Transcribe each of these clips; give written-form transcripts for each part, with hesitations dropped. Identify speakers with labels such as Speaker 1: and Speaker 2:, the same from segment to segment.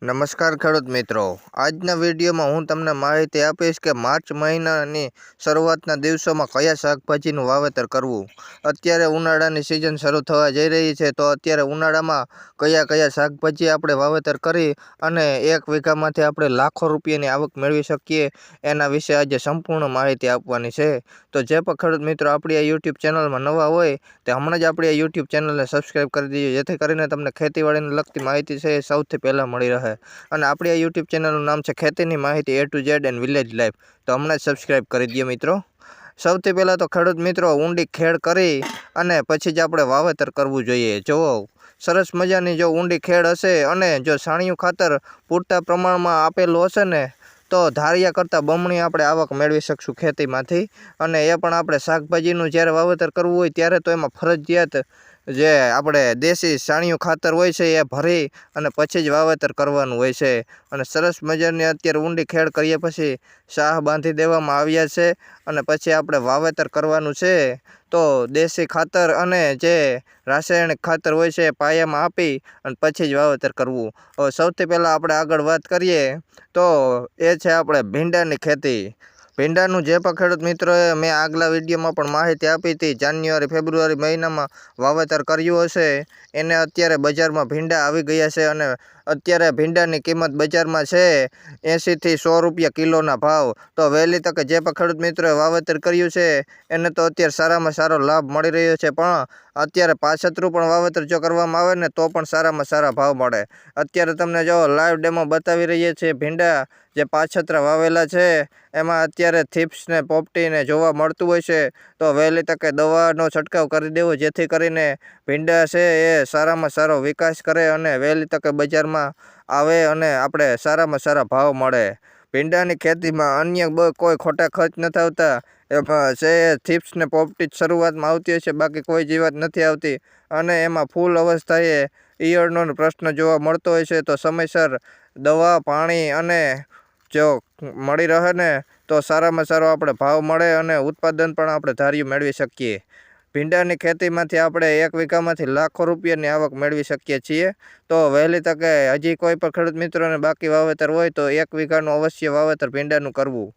Speaker 1: નમસ્કાર ખેડૂત મિત્રો, આજના વિડીયોમાં હું તમને માહિતી આપીશ કે માર્ચ મહિનાની શરૂઆતના દિવસોમાં કયા શાકભાજીનું વાવેતર કરવું. અત્યારે ઉનાળાની સિઝન શરૂ થવા જઈ રહી છે, તો અત્યારે ઉનાળામાં કયા કયા શાકભાજી આપણે વાવેતર કરી અને એક વીઘામાંથી આપણે લાખો રૂપિયાની આવક મેળવી શકીએ, એના વિશે આજે સંપૂર્ણ માહિતી આપવાની છે. તો જે પણ ખેડૂત મિત્રો આપણી આ યુટ્યુબ ચેનલમાં નવા હોય તે હમણાં જ આપણી આ યુટ્યુબ ચેનલને સબસ્ક્રાઈબ કરી દીજો, જેથી કરીને તમને ખેતીવાડીને લગતી માહિતી છે એ સૌથી પહેલાં મળી રહે. અને આપણી આ યુટ્યુબ ચેનલનું નામ છે ખેતીની માહિતી A to Z and village life. તો હમણાં જ સબસ્ક્રાઈબ કરી દઈએ મિત્રો. સૌથી પહેલાં તો ખેડૂત મિત્રો ઊંડી ખેડ કરી અને પછી જ આપણે વાવેતર કરવું જોઈએ. જુઓ, સરસ મજાની જો ઊંડી ખેડ હશે અને જો છાણિયું ખાતર પૂરતા પ્રમાણમાં આપેલું હશે ને, તો ધાર્યા કરતાં બમણી આપણે આવક મેળવી શકશું ખેતીમાંથી. અને એ પણ આપણે શાકભાજીનું જ્યારે વાવેતર કરવું હોય ત્યારે તો એમાં ફરજિયાત જે આપણે દેશી છાણિયું ખાતર હોય છે એ ભરી અને પછી જ વાવેતર કરવાનું હોય છે. અને સરસ મજાની અત્યારે ઊંડી ખેડ કરીએ પછી શાહ બાંધી દેવામાં આવ્યા છે અને પછી આપણે વાવેતર કરવાનું છે. તો દેશી ખાતર અને જે રાસાયણિક ખાતર હોય છે પાયામાં આપી અને પછી જ વાવેતર કરવું. હવે સૌથી પહેલાં આપણે આગળ વાત કરીએ તો એ છે આપણે ભીંડાની ખેતી. ભીંડાનું જે પણ ખેડૂત મિત્રોએ મેં આગલા વિડીયોમાં પણ માહિતી આપી હતી, જાન્યુઆરી ફેબ્રુઆરી મહિનામાં વાવેતર કર્યું હશે એને અત્યારે બજારમાં ભીંડા આવી ગયા છે અને અત્યારે ભીંડાની કિંમત બજારમાં છે 80 થી 100 રૂપિયા કિલોના ભાવ. તો વહેલી તકે જે પણ ખેડૂત મિત્રોએ વાવેતર કર્યું છે એને તો અત્યારે સારામાં સારો લાભ મળી રહ્યો છે. પણ અત્યારે પાછતરું પણ વાવેતર જો કરવામાં આવે ને તો પણ સારામાં સારા ભાવ મળે. અત્યારે તમને જો લાઈવ ડેમો બતાવી રહીએ છીએ ભીંડા જે પાછતરા વાવેલા છે એમાં અત્યારે થીપ્સ ને પોપટીને જોવા મળતું હોય છે. તો વહેલી તકે દવાનો છંટકાવ કરી દેવો, જેથી કરીને ભીંડા છે એ સારામાં સારો વિકાસ કરે અને વહેલી તકે બજારમાં આવે અને આપણે સારામાં સારા ભાવ મળે. ભીંડાની ખેતીમાં અન્ય કોઈ ખોટા ખર્ચ નથી આવતા. એમાં છે થીપ્સ ને પોપટી જ શરૂઆતમાં આવતી હોય છે, બાકી કોઈ જીવાત નથી આવતી. અને એમાં ફૂલ અવસ્થાએ ઈયળનો પ્રશ્ન જોવા મળતો હોય છે. તો સમયસર દવા પાણી અને જો મળી રહે ને તો સારામાં સારો આપણે ભાવ મળે અને ઉત્પાદન પણ આપણે ધાર્યું મેળવી શકીએ. ભીંડાની ખેતીમાંથી આપણે એક વીઘામાંથી લાખો રૂપિયાની આવક મેળવી શકીએ છીએ. તો વહેલી તકે હજી કોઈ પણ ખેડૂત મિત્રોને બાકી વાવેતર હોય તો એક વીઘાનું અવશ્ય વાવેતર ભીંડાનું કરવું.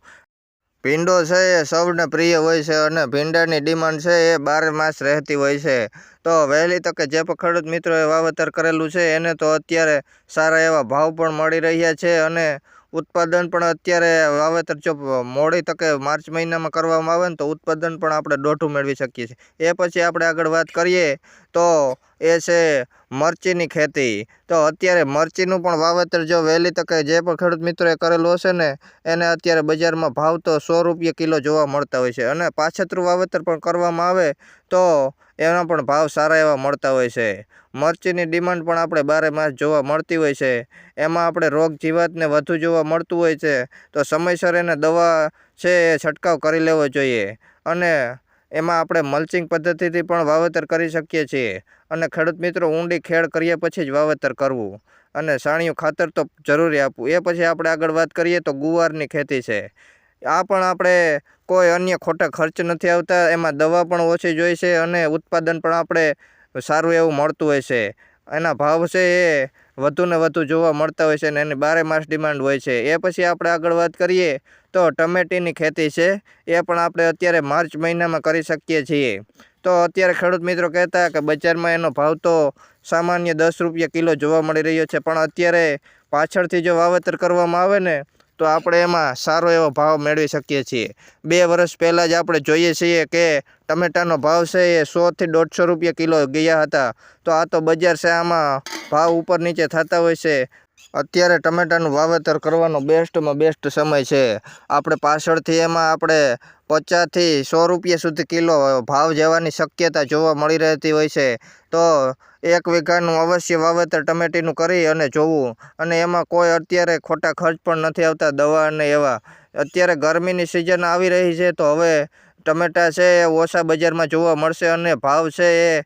Speaker 1: ભીંડો છે એ સૌને પ્રિય હોય છે અને ભીંડાની ડિમાન્ડ છે એ 12 માસ રહેતી હોય છે. તો વહેલી તકે જે પણ ખેડૂત મિત્રોએ વાવેતર કરેલું છે એને તો અત્યારે સારા એવા ભાવ પણ મળી રહ્યા છે અને ઉત્પાદન પણ અત્યારે વાવેતર જો મોડી તકે માર્ચ મહિનામાં કરવામાં આવે ને તો ઉત્પાદન પણ આપણે દોઢું મેળવી શકીએ છીએ. એ પછી આપણે આગળ વાત કરીએ તો એ છે મરચીની ખેતી. તો અત્યારે મરચીનું પણ વાવેતર જો વહેલી તકે જે પણ ખેડૂત મિત્રોએ કરેલું હશે ને એને અત્યારે બજારમાં ભાવ તો 100 રૂપિયા કિલો જોવા મળતા હોય છે. અને પાછતરું વાવેતર પણ કરવામાં આવે તો એના પણ ભાવ સારા એવા મળતા હોય છે. મરચીની ડિમાન્ડ પણ આપણે 12 માસ જોવા મળતી હોય છે. એમાં આપણે રોગ જીવાતને વધુ જોવા મળતું હોય છે, તો સમયસર એને દવા છે એ છંટકાવ કરી લેવો જોઈએ. અને એમાં આપણે મલ્ચિંગ પદ્ધતિથી પણ વાવેતર કરી શકીએ છીએ. અને ખેડૂત મિત્રો ઊંડી ખેડ કર્યા પછી જ વાવેતર કરવું અને છાણિયું ખાતર તો જરૂરી આપવું. એ પછી આપણે આગળ વાત કરીએ તો ગુવારની ખેતી છે. આ પણ આપણે કોઈ અન્ય ખોટા ખર્ચ નથી આવતા, એમાં દવા પણ ઓછી જોઈ છે અને ઉત્પાદન પણ આપણે સારું એવું મળતું હોય છે. એના ભાવ છે એ વધુ ને વધુ જોવા મળતા હોય છે અને એની 12 માસ ડિમાન્ડ હોય છે. એ પછી આપણે આગળ વાત કરીએ તો ટમેટીની ખેતી છે. એ પણ આપણે અત્યારે માર્ચ મહિનામાં કરી શકીએ છીએ. તો અત્યારે ખેડૂત મિત્રો કહેતા કે બજારમાં એનો ભાવ તો સામાન્ય 10 રૂપિયા કિલો જોવા મળી રહ્યો છે, પણ અત્યારે પાછળથી જો વાવેતર કરવામાં આવે ને તો આપણે એમાં સારો એવો ભાવ મેળવી શકીએ છીએ. 2 વર્ષ પહેલાં જ આપણે જોઈએ છીએ કે ટમેટાનો ભાવ છે એ 100 થી 150 રૂપિયા કિલો ગયા હતા. તો આ તો બજાર છે, આમાં ભાવ ઉપર નીચે થતા હોય છે. અત્યારે ટમેટાનું વાવેતર કરવાનો બેસ્ટમાં બેસ્ટ સમય છે. આપણે પાછળથી એમાં આપણે 50 થી 100 રૂપિયા સુધી કિલો ભાવ જવાની શક્યતા જોવા મળી રહેતી હોય છે. તો એક વીઘાનું અવશ્ય વાવેતર ટમેટીનું કરી અને જોવું. અને એમાં કોઈ અત્યારે ખોટા ખર્ચ પણ નથી આવતા, દવા અને એવા. અત્યારે ગરમીની સિઝન આવી રહી છે તો હવે ટમેટા છે એ ઓછા બજારમાં જોવા મળશે અને ભાવ છે એ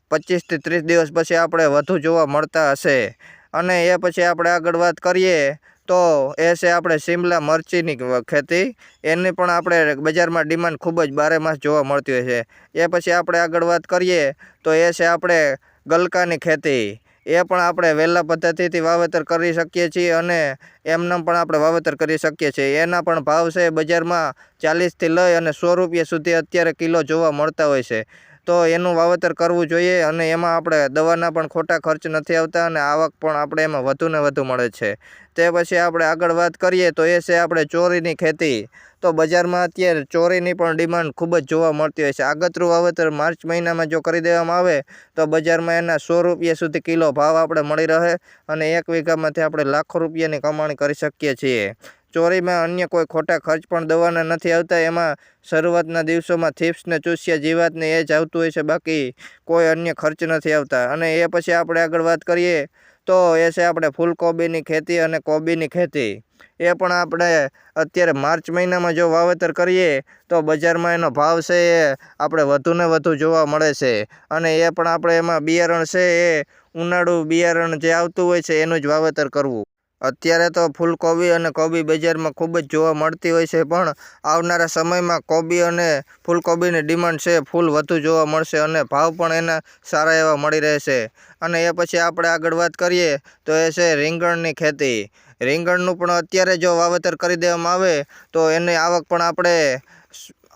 Speaker 1: 25 થી 30 દિવસ પછી આપણે વધુ જોવા મળતા હશે. અને એ પછી આપણે આગળ વાત કરીએ તો એ છે આપણે શિમલા મરચીની ખેતી. એની પણ આપણે બજારમાં ડિમાન્ડ ખૂબ જ 12 માસ જોવા મળતી હોય છે. એ પછી આપણે આગળ વાત કરીએ તો એ છે આપણે ગલકાની ખેતી. એ પણ આપણે વહેલા પદ્ધતિથી વાવેતર કરી શકીએ છીએ અને એમનેમ પણ આપણે વાવેતર કરી શકીએ છીએ. એના પણ ભાવ છે બજારમાં 40થી લઈ અને 100 રૂપિયા સુધી અત્યારે કિલો જોવા મળતા હોય છે. તો એનું વાવેતર કરવું જોઈએ અને એમાં આપણે દવાના પણ ખોટા ખર્ચ નથી આવતા અને આવક પણ આપણે એમાં વધુને વધુ મળે છે. તે પછી આપણે આગળ વાત કરીએ તો એ છે આપણે ચોરીની ખેતી. તો બજારમાં અત્યારે ચોરીની પણ ડિમાન્ડ ખૂબ જ જોવા મળતી હોય છે. આગતરું વાવેતર માર્ચ મહિનામાં જો કરી દેવામાં આવે તો બજારમાં એના 100 રૂપિયા સુધી કિલો ભાવ આપણે મળી રહે અને 1 વીઘામાંથી આપણે લાખો રૂપિયાની કમાણી કરી શકીએ છીએ. ચોરીમાં અન્ય કોઈ ખોટા ખર્ચ પણ દવાના નથી આવતા. એમાં શરૂઆતના દિવસોમાં થીપ્સ ને ચૂસિયા જીવાતને એ જ આવતું હોય છે, બાકી કોઈ અન્ય ખર્ચ નથી આવતા. અને એ પછી આપણે આગળ વાત કરીએ તો એ છે આપણે ફૂલકોબીની ખેતી અને કોબીની ખેતી. એ પણ આપણે અત્યારે માર્ચ મહિનામાં જો વાવેતર કરીએ તો બજારમાં એનો ભાવ છે એ આપણે વધુને વધુ જોવા મળે છે અને એ પણ આપણે એમાં બિયારણ છે એ ઉનાળુ બિયારણ જે આવતું હોય છે એનું જ વાવેતર કરવું. અત્યારે તો ફૂલકોબી અને કોબી બજારમાં ખૂબ જ જોવા મળતી હોય છે, પણ આવનારા સમયમાં કોબી અને ફૂલકોબીની ડિમાન્ડ છે ફૂલ વધુ જોવા મળશે અને ભાવ પણ એના સારા એવા મળી રહેશે. અને એ પછી આપણે આગળ વાત કરીએ તો એ છે રીંગણની ખેતી. રીંગણનું પણ અત્યારે જો વાવેતર કરી દેવામાં આવે તો એની આવક પણ આપણે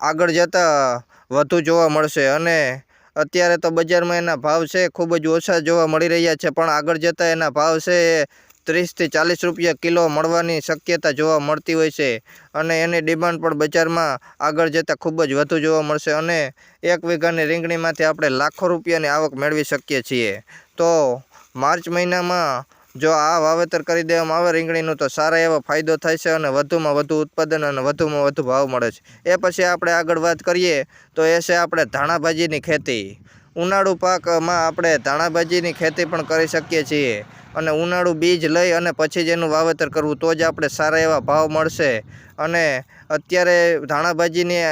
Speaker 1: આગળ જતાં વધુ જોવા મળશે અને અત્યારે તો બજારમાં એના ભાવ છે ખૂબ જ ઓછા જોવા મળી રહ્યા છે, પણ આગળ જતાં એના ભાવ છે એ 30થી 40 રૂપિયા કિલો મળવાની શક્યતા જોવા મળતી હોય છે અને એની ડિમાન્ડ પણ બજારમાં આગળ જતાં ખૂબ જ વધુ જોવા મળશે અને 1 વીઘાની રીંગણીમાંથી આપણે લાખો રૂપિયાની આવક મેળવી શકીએ છીએ. તો માર્ચ મહિનામાં જો આ વાવેતર કરી દેવામાં આવે રીંગણીનું તો સારા એવો ફાયદો થાય છે અને વધુમાં વધુ ઉત્પાદન અને વધુમાં વધુ ભાવ મળે છે. એ પછી આપણે આગળ વાત કરીએ તો એ છે આપણે ધાણાભાજીની ખેતી. ઉનાળુ પાકમાં આપણે ધાણાભાજીની ખેતી પણ કરી શકીએ છીએ અને ઉનાળુ બીજ લઈ અને પછી જ એનું વાવેતર કરવું તો જ આપણે સારા એવા ભાવ મળશે. અને અત્યારે ધાણાભાજીની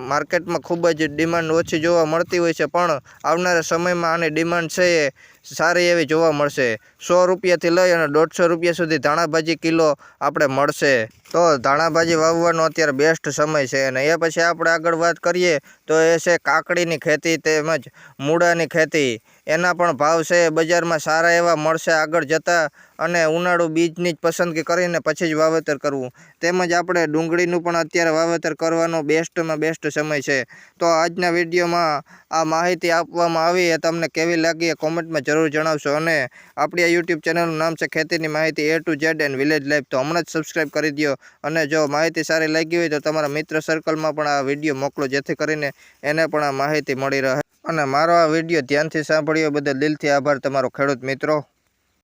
Speaker 1: માર્કેટમાં ખૂબ જ ડિમાન્ડ ઓછી જોવા મળતી હોય છે, પણ આવનારા સમયમાં આની ડિમાન્ડ છે એ સારી એવી જોવા મળશે. 100 રૂપિયાથી લઈ અને 150 રૂપિયા સુધી ધાણાભાજી કિલો આપણે મળશે. તો ધાણાભાજી વાવવાનો અત્યારે બેસ્ટ સમય છે. અને એ પછી આપણે આગળ વાત કરીએ તો એ છે કાકડીની ખેતી તેમજ મૂળાની ખેતી. એના પણ ભાવ છે બજારમાં સારા એવા મળશે આગળ જતાં અને ઉનાળુ બીજની જ પસંદગી કરીને પછી જ વાવેતર કરવું. તેમજ આપણે ડુંગળીનું પણ અત્યારે વાવેતર કરવાનો બેસ્ટમાં બેસ્ટ સમય છે. તો આજના વિડીયોમાં આ માહિતી આપવામાં આવી એ તમને કેવી લાગી એ કોમેન્ટમાં જરૂર જણાવશો અને આપણી આ યુટ્યુબ ચેનલનું નામ છે ખેતીની માહિતી A to Z and village life. તો હમણાં જ સબસ્ક્રાઈબ કરી દો અને જો માહિતી સારી લાગી હોય તો તમારા મિત્ર સર્કલમાં પણ આ વિડીયો મોકલો, જેથી કરીને એને પણ આ માહિતી મળી રહે. અને મારો આ વિડીયો ધ્યાનથી સાંભળ્યો બદલ દિલથી આભાર તમારો ખેડૂત મિત્રો.